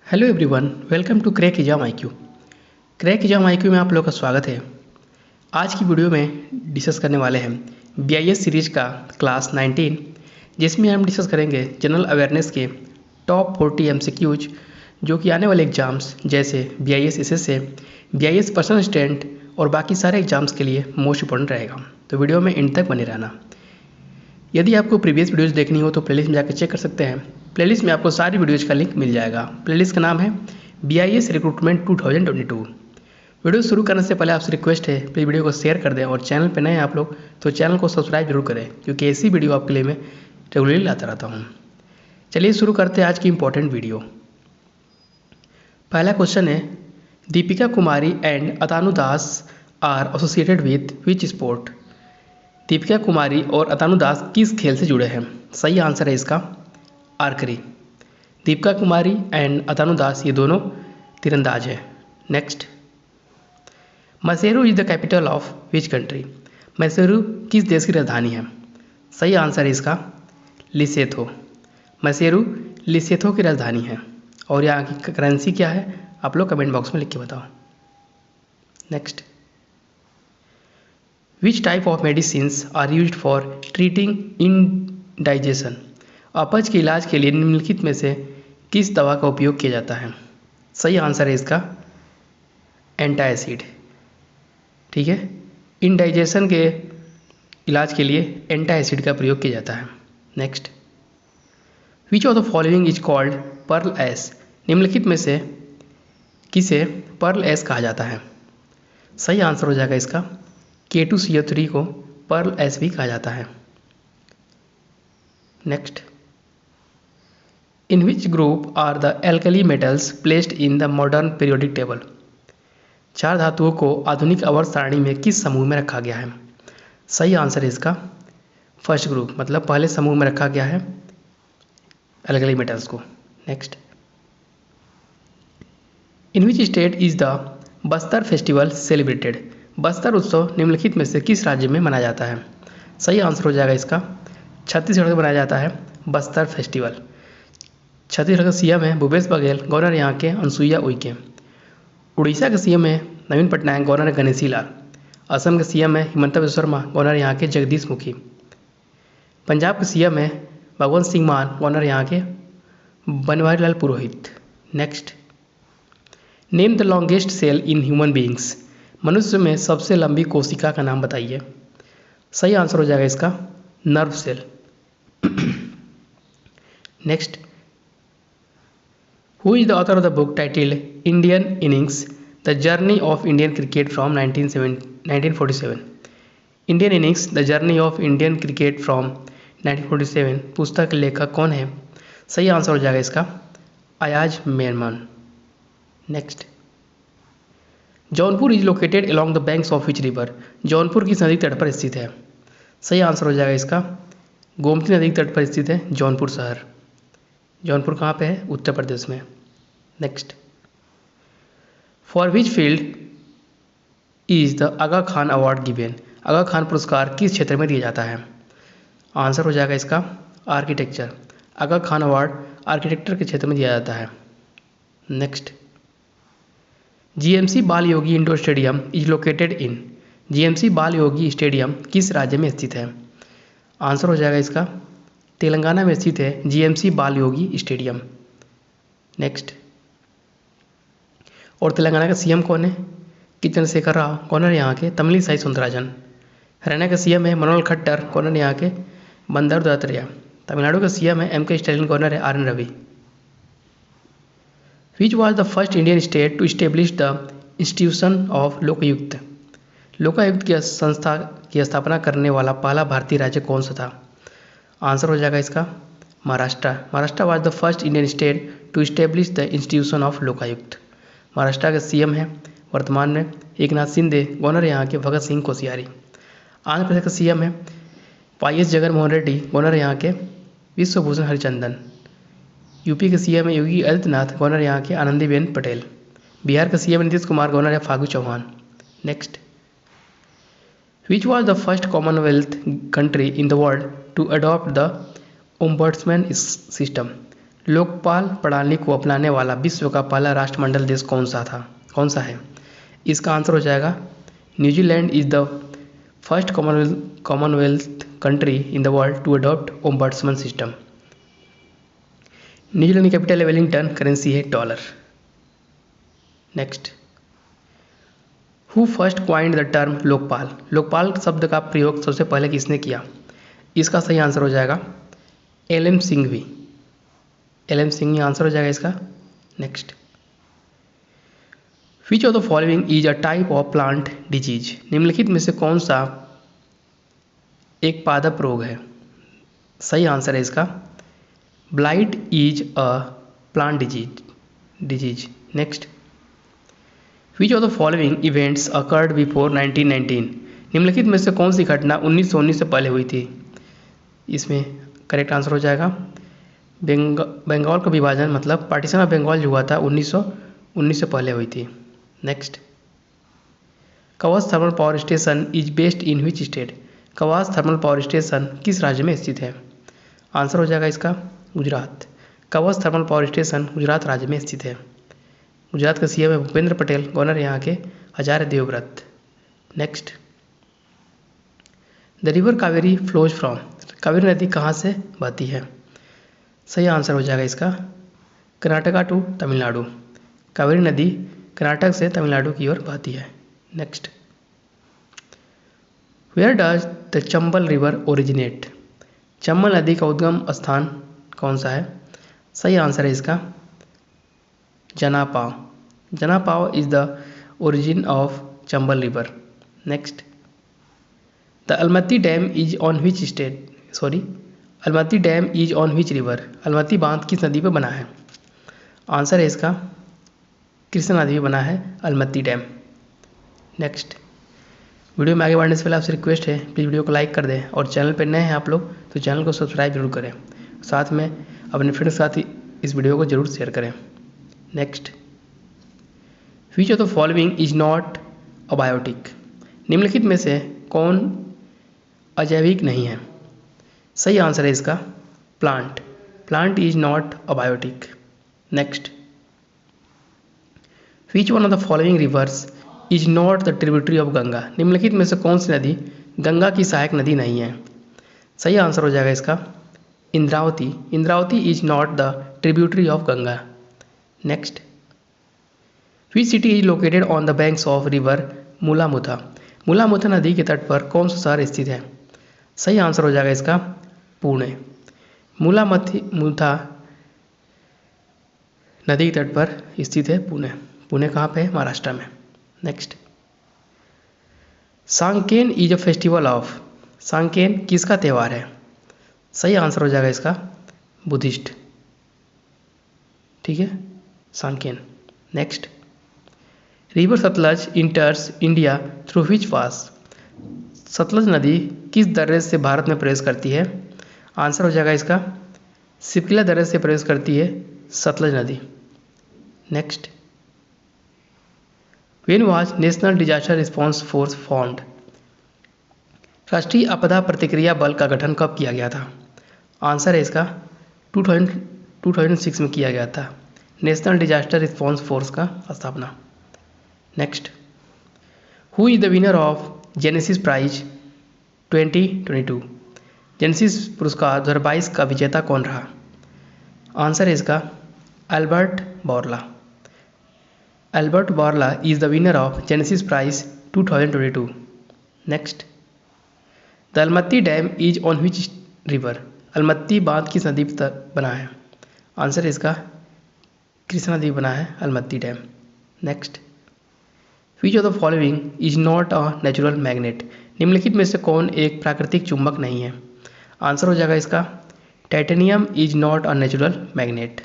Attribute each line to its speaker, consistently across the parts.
Speaker 1: Hello everyone, welcome to crack exam IQ। Crack exam IQ में आप लोगों का स्वागत है। आज की वीडियो में डिस्कस करने वाले हैं BIS सीरीज का क्लास 19, जिसमें हम डिस्कस करेंगे जनरल अवेयरनेस के टॉप 40 MCQs जो कि आने वाले एग्जाम्स जैसे BIS SSA, BIS personal assistant और बाकी सारे एग्जाम्स के लिए मोस्ट इंपॉर्टेंट रहेगा। तो वीडियो में एंड तक बने रहना। यदि आपको प्रीवियस वीडियोस देखनी हो तो प्लेलिस्ट में जाकर चेक कर सकते हैं। प्लेलिस्ट में आपको सारी वीडियोज का लिंक मिल जाएगा। प्लेलिस्ट का नाम है BIS रिक्रूटमेंट 2022। वीडियो शुरू करने से पहले आपसे रिक्वेस्ट है, प्लीज़ वीडियो को शेयर कर दें और चैनल पर नए हैं आप लोग तो चैनल को सब्सक्राइब जरूर करें, क्योंकि ऐसी वीडियो आपके लिए मैं रेगुलरली लाता रहता हूँ। चलिए शुरू करते हैं आज की इंपॉर्टेंट वीडियो। पहला क्वेश्चन है, Deepika Kumari and Atanu Das are associated with which sport? Deepika Kumari और अतानु दास किस खेल से जुड़े हैं? सही आंसर है इसका आर्करी। दीपिका कुमारी एंड अतानु दास ये दोनों तीरंदाज हैं। Next, Mysuru is the capital of which country? Mysuru किस देश की राजधानी है? सही आंसर है इसका लिसेथो। मैसूरू लिसेथो की राजधानी है। और यहाँ की करेंसी क्या है आप लोग कमेंट बॉक्स में लिख के बताओ। Next, which type of medicines are used for treating indigestion? अपच के इलाज के लिए निम्नलिखित में से किस दवा का उपयोग किया जाता है? सही आंसर है इसका एंटासिड। ठीक है, इंडाइजेशन के इलाज के लिए एंटासिड का प्रयोग किया जाता है। Next, which of the following is called pearl ash? निम्नलिखित में से किसे पर्ल एस कहा जाता है? सही आंसर हो जाएगा इसका K2CO3 को पर्ल एस भी कहा जाता है। Next, in which group are the alkali metals placed in the modern periodic table? चार धातुओं को आधुनिक आवर्त सारणी में किस समूह में रखा गया है? सही आंसर है इसका फर्स्ट ग्रुप, मतलब पहले समूह में रखा गया है एल्कली मेटल्स को। Next, in which state is the Bastar festival celebrated? Bastar उत्सव निम्नलिखित में से किस राज्य में मनाया जाता है? सही आंसर हो जाएगा इसका छत्तीसगढ़ में मनाया जाता है बस्तर फेस्टिवल। छत्तीसगढ़ का CM है भूपेश बघेल, गवर्नर यहाँ के अनसुईया उइके। उड़ीसा का CM है नवीन पटनायक, गवर्नर गणेशी लाल। असम का CM है हिमंता बिस्वा शर्मा, गवर्नर यहाँ के जगदीश मुखी। पंजाब का CM है भगवंत सिंह मान, गवर्नर यहाँ के Banwari Lal Purohit. Next, name the longest cell in human beings? मनुष्य में सबसे लंबी कोशिका का नाम बताइए। सही आंसर हो जाएगा इसका nerve cell. Next, who is the author of the book titled Indian innings the journey of Indian cricket from 1947? Indian innings the journey of Indian cricket from 1947 पुस्तक के लेखक कौन है? सही आंसर हो जाएगा इसका Ayaz Memon. Next, Jaunpur is located along the banks of which river? Jaunpur किस नदी तट पर स्थित है? सही आंसर हो जाएगा इसका गोमती नदी तट पर स्थित है जौनपुर शहर। जौनपुर कहाँ पे है? उत्तर प्रदेश में। Next, for which field is the Aga Khan award given? Aga Khan पुरस्कार किस क्षेत्र में दिया जाता है? आंसर हो जाएगा इसका architecture. Aga Khan award architecture के क्षेत्र में दिया जाता है। Next, GMC Bal Yogi indoor stadium is located in? GMC Bal Yogi stadium किस राज्य में स्थित है? आंसर हो जाएगा इसका तेलंगाना में स्थित है GMC बाल योगी स्टेडियम। नेक्स्ट, और तेलंगाना का CM कौन है? के चंद्रशेखर राव, गवर्नर यहाँ के तमिलिसाई सौंदरराजन। हरियाणा का CM है मनोहर खट्टर, गवर्नर यहाँ के बंडारू दत्तात्रेय। तमिलनाडु का CM है MK स्टालिन, गवर्नर है RN Ravi. Which was the first Indian state to establish the institution of Lokayukta? Lokayukta की संस्था की स्थापना करने वाला पहला भारतीय राज्य कौन सा था? आंसर हो जाएगा इसका Maharashtra. Maharashtra was the first Indian state to establish the institution of Lokayukta. Maharashtra का CM है वर्तमान में एकनाथ शिंदे, गवर्नर यहाँ के भगत सिंह कोश्यारी। आंध्र प्रदेश का CM है YS जगन मोहन रेड्डी, गवर्नर यहाँ के विश्वभूषण हरिचंदन। यूपी के CM है योगी आदित्यनाथ, गवर्नर यहाँ के आनंदीबेन पटेल। बिहार का CM नीतीश कुमार, गवर्नर है Phagu Chauhan. Next, which was the first commonwealth country in the world to adopt the ombudsman system? Lokpal प्रणाली को अपनाने वाला विश्व का पहला राष्ट्रमंडल देश कौन सा है? इसका आंसर हो जाएगा New Zealand is the first commonwealth country in the world to adopt ombudsman system. New Zealand की कैपिटल है वेलिंगटन, करेंसी है dollar. Next, who first coined the term Lokpal? Lokpal शब्द का प्रयोग सबसे पहले किसने किया? इसका सही आंसर हो जाएगा LM. Singhvi. LM. Singhvi answer हो जाएगा इसका। Next, which of the following is a type of plant disease? निम्नलिखित में से कौन सा एक पादप रोग है? सही आंसर है इसका blight is a plant disease. Next, which of the following events occurred before 1919? निम्नलिखित में से कौन सी घटना 1919 से पहले हुई थी? इसमें करेक्ट आंसर हो जाएगा बंगाल का विभाजन, मतलब पार्टीशन ऑफ बंगाल जो हुआ था 1919 से पहले हुई थी। Next, Kawas thermal power station is based in which state? Kawas thermal power station किस राज्य में स्थित है? आंसर हो जाएगा इसका Gujarat. Kawas thermal power station Gujarat राज्य में स्थित है। गुजरात का सीएम है भूपेंद्र पटेल, गवर्नर यहाँ के Acharya Devvrat. Next, the river Kaveri flows from? Kaveri नदी कहाँ से बहती है? सही आंसर हो जाएगा इसका कर्नाटका टू तमिलनाडु। कावेरी नदी कर्नाटक से तमिलनाडु की ओर बहती है। Next, where does the Chambal river originate? Chambal नदी का उद्गम स्थान कौन सा है? सही आंसर है इसका Janapav. Janapav is the origin of Chambal river. Next, the Almatti dam is on which Almatti dam is on which river? Almatti बांध किस नदी पर बना है? आंसर है इसका कृष्णा नदी पर बना है अलमती डैम। नेक्स्ट, वीडियो में आगे बढ़ने से पहले आपसे रिक्वेस्ट है प्लीज़ वीडियो को लाइक कर दें और चैनल पर नए हैं आप लोग तो चैनल को सब्सक्राइब जरूर करें, साथ में अपने फ्रेंड्स के साथ इस वीडियो को जरूर शेयर करें। Next, which of the following is not abiotic? निम्नलिखित में से कौन अजैविक नहीं है? सही आंसर है इसका plant is not abiotic. Next, which one of the following rivers is not the tributary of Ganga? निम्नलिखित में से कौन सी नदी गंगा की सहायक नदी नहीं है? सही आंसर हो जाएगा इसका Indravati. Indravati is not the tributary of Ganga. Next, which city is located on the banks of river Mulamutha? Mulamutha नदी के तट पर कौन सा शहर स्थित है? सही आंसर हो जाएगा इसका पुणे। मूलामुथा नदी के तट पर स्थित है पुणे। पुणे कहाँ पे है? महाराष्ट्र में। Next, Sangken is a festival of? Sangken किसका त्यौहार है? सही आंसर हो जाएगा इसका बुद्धिस्ट। ठीक है, Sangken. Next, river Sutlej enters India through which pass? Sutlej नदी किस दर्रे से भारत में प्रवेश करती है? आंसर हो जाएगा इसका सिपकिला दर्रे से प्रवेश करती है सतलज नदी। Next, when was national disaster response force formed? राष्ट्रीय आपदा प्रतिक्रिया बल का गठन कब किया गया था? आंसर है इसका 2006 में किया गया था नेशनल डिजास्टर रिस्पांस फोर्स का स्थापना। Next, who is the winner of Genesis prize 2022? Genesis पुरस्कार 2022 का विजेता कौन रहा? आंसर है इसका Albert Bourla. Albert Bourla is the winner of Genesis prize 2022। Next, the Almatti dam is on which river? Almatti बांध किस नदी पर बना है? आंसर है इसका कृष्णा नदी बना है Almatti dam. Next, which of the following is not a natural magnet? निम्नलिखित में से कौन एक प्राकृतिक चुंबक नहीं है? आंसर हो जाएगा इसका titanium is not a natural magnet.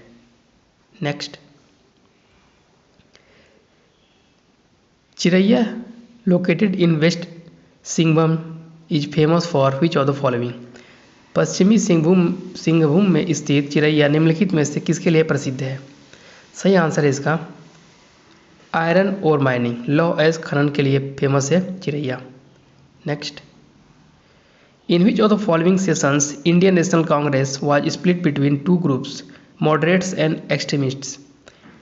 Speaker 1: Next, Chiraiya located in west Singhbhum is famous for which of the following? पश्चिमी सिंहभूम में स्थित चिरैया निम्नलिखित में से किसके लिए प्रसिद्ध है? सही आंसर है इसका आयरन और माइनिंग लॉ एज खनन के लिए फेमस है Chiraiya. Next, in which of the following sessions Indian National Congress was split between two groups moderates and extremists.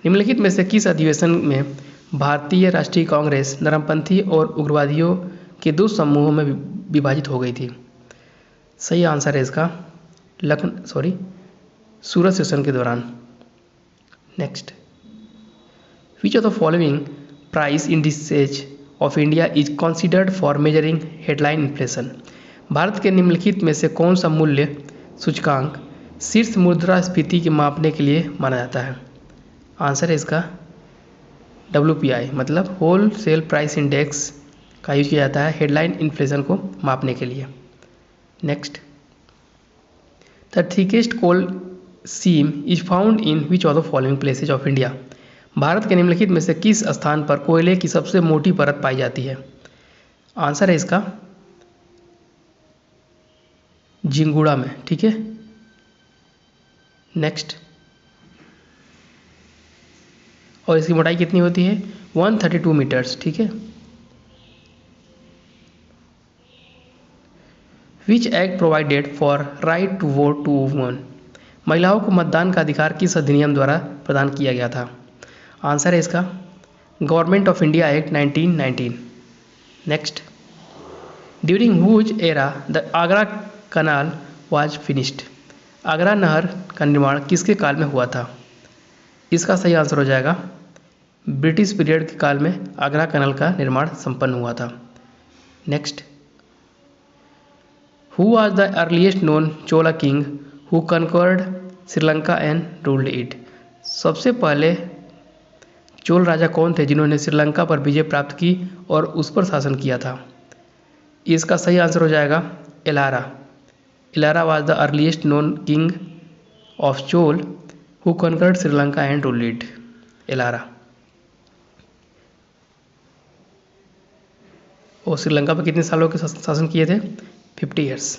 Speaker 1: निम्नलिखित में से किस अधिवेशन में भारतीय राष्ट्रीय कांग्रेस नरमपंथी और उग्रवादियों के दो समूहों में विभाजित हो गई थी? सही आंसर है इसका सूरत सेशन के दौरान। Next, which of the following price indices of India is considered for measuring headline inflation? Bharat के निम्नलिखित में से कौन सा मूल्य सूचकांक शीर्ष मुद्रास्फीति के मापने के लिए माना जाता है? आंसर है इसका WPI, मतलब होल सेल प्राइस इंडेक्स का यूज किया जाता है हेडलाइन इन्फ्लेशन को मापने के लिए। Next, the thickest coal seam is found in which of the following places of India? भारत के निम्नलिखित में से किस स्थान पर कोयले की सबसे मोटी परत पाई जाती है? आंसर है इसका जिंगुड़ा में। ठीक है। नेक्स्ट, और इसकी मोटाई कितनी होती है? 132 मीटर्स। ठीक है। Which act provided for right to vote to women? महिलाओं को मतदान का अधिकार किस अधिनियम द्वारा प्रदान किया गया था? आंसर है इसका government of India act 1919। Next, during whose era the Agra canal was finished? Agra नहर का निर्माण किसके काल में हुआ था? इसका सही आंसर हो जाएगा ब्रिटिश पीरियड के काल में आगरा कनाल का निर्माण संपन्न हुआ था। Next, who was the earliest known Chola king who conquered Sri Lanka and ruled it? सबसे पहले चोल राजा कौन थे जिन्होंने श्रीलंका पर विजय प्राप्त की और उस पर शासन किया था? इसका सही आंसर हो जाएगा Elara. Elara was the earliest known king of Chola who conquered Sri Lanka and ruled it. Elara. और श्रीलंका पर कितने सालों के शासन किए थे? 50 years.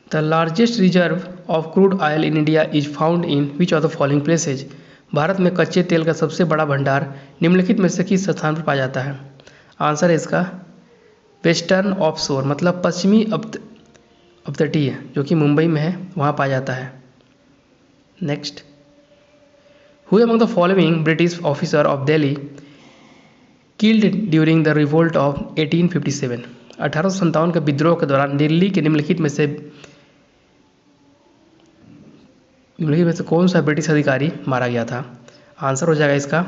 Speaker 1: The largest reserve of crude oil in India is found in which of the following places? Bharat में कच्चे तेल का सबसे बड़ा भंडार निम्नलिखित में से किस स्थान पर पाया जाता है? आंसर है इसका वेस्टर्न ऑफशोर, मतलब पश्चिमी अपतटीय, जो कि मुंबई में है, वहाँ पाया जाता है। Next, who among the following British officer of Delhi killed during the revolt of 1857? 1857 के विद्रोह के दौरान दिल्ली के निम्नलिखित में से कौन सा ब्रिटिश अधिकारी मारा गया था? आंसर हो जाएगा इसका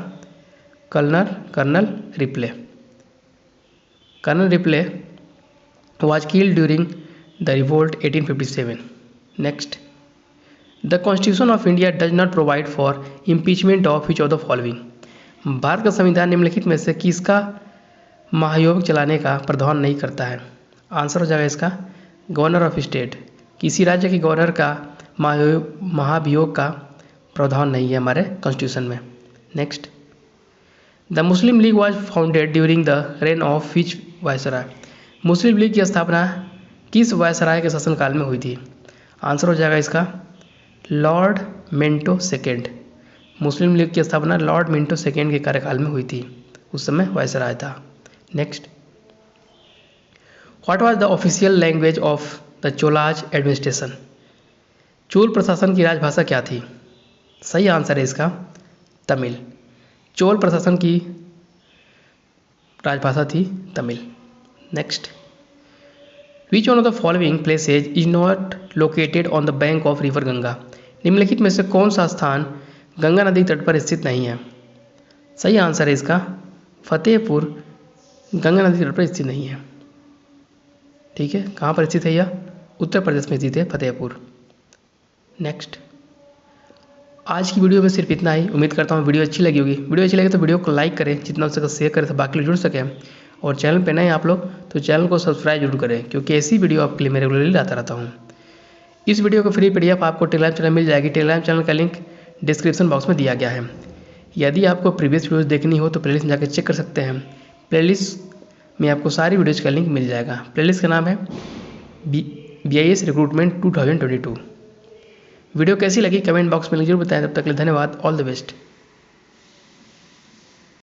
Speaker 1: colonel Ripley. Colonel Ripley was killed during the revolt 1857. Next, the Constitution of India does not provide for impeachment of which of the following? Bharat का संविधान निम्नलिखित में से किसका महाभियोग चलाने का प्रावधान नहीं करता है? आंसर हो जाएगा इसका गवर्नर ऑफ स्टेट। किसी राज्य के गवर्नर का महाभियोग का प्रावधान नहीं है हमारे कॉन्स्टिट्यूशन में। Next, the Muslim league was founded during the rain of which viceroy? Muslim league की स्थापना किस वायसराय के शासनकाल में हुई थी? आंसर हो जाएगा इसका लॉर्ड मिंटो सेकेंड। मुस्लिम लीग की स्थापना लॉर्ड मिंटो सेकेंड के कार्यकाल में हुई थी, उस समय वायसराय था। Next, what was the official language of the Cholas administration? Chola प्रशासन की राजभाषा क्या थी? सही आंसर है इसका तमिल। चोल प्रशासन की राजभाषा थी Tamil. Next, which one of the following places is not located on the bank of river Ganga? निम्नलिखित में से कौन सा स्थान गंगा नदी तट पर स्थित नहीं है? सही आंसर है इसका फतेहपुर गंगा नदी तट पर स्थित नहीं है। ठीक है, कहाँ पर स्थित है यह? उत्तर प्रदेश में स्थित है फतेहपुर। नेक्स्ट, आज की वीडियो में सिर्फ इतना ही। उम्मीद करता हूँ वीडियो अच्छी लगी होगी। वीडियो अच्छी लगे तो वीडियो को लाइक करें, जितना हो सके शेयर करें, तो बाकी लोग जुड़ सकें। और चैनल पे नए आप लोग तो चैनल को सब्सक्राइब जरूर करें, क्योंकि ऐसी वीडियो आपके लिए मैं रेगुलरली लाता रहता हूँ। इस वीडियो को फ्री PDF आपको टेलीग्राम चैनल मिल जाएगी। टेलीग्राम चैनल का लिंक डिस्क्रिप्शन बॉक्स में दिया गया है। यदि आपको प्रीवियस वीडियोज़ देखनी हो तो प्लेलिस्ट में जाकर चेक कर सकते हैं। प्लेलिस्ट में आपको सारी वीडियोज़ का लिंक मिल जाएगा। प्लेलिस्ट का नाम है BIS रिक्रूटमेंट 2022। वीडियो कैसी लगी कमेंट बॉक्स में जरूर बताएं। तब तक के लिए धन्यवाद। All the best.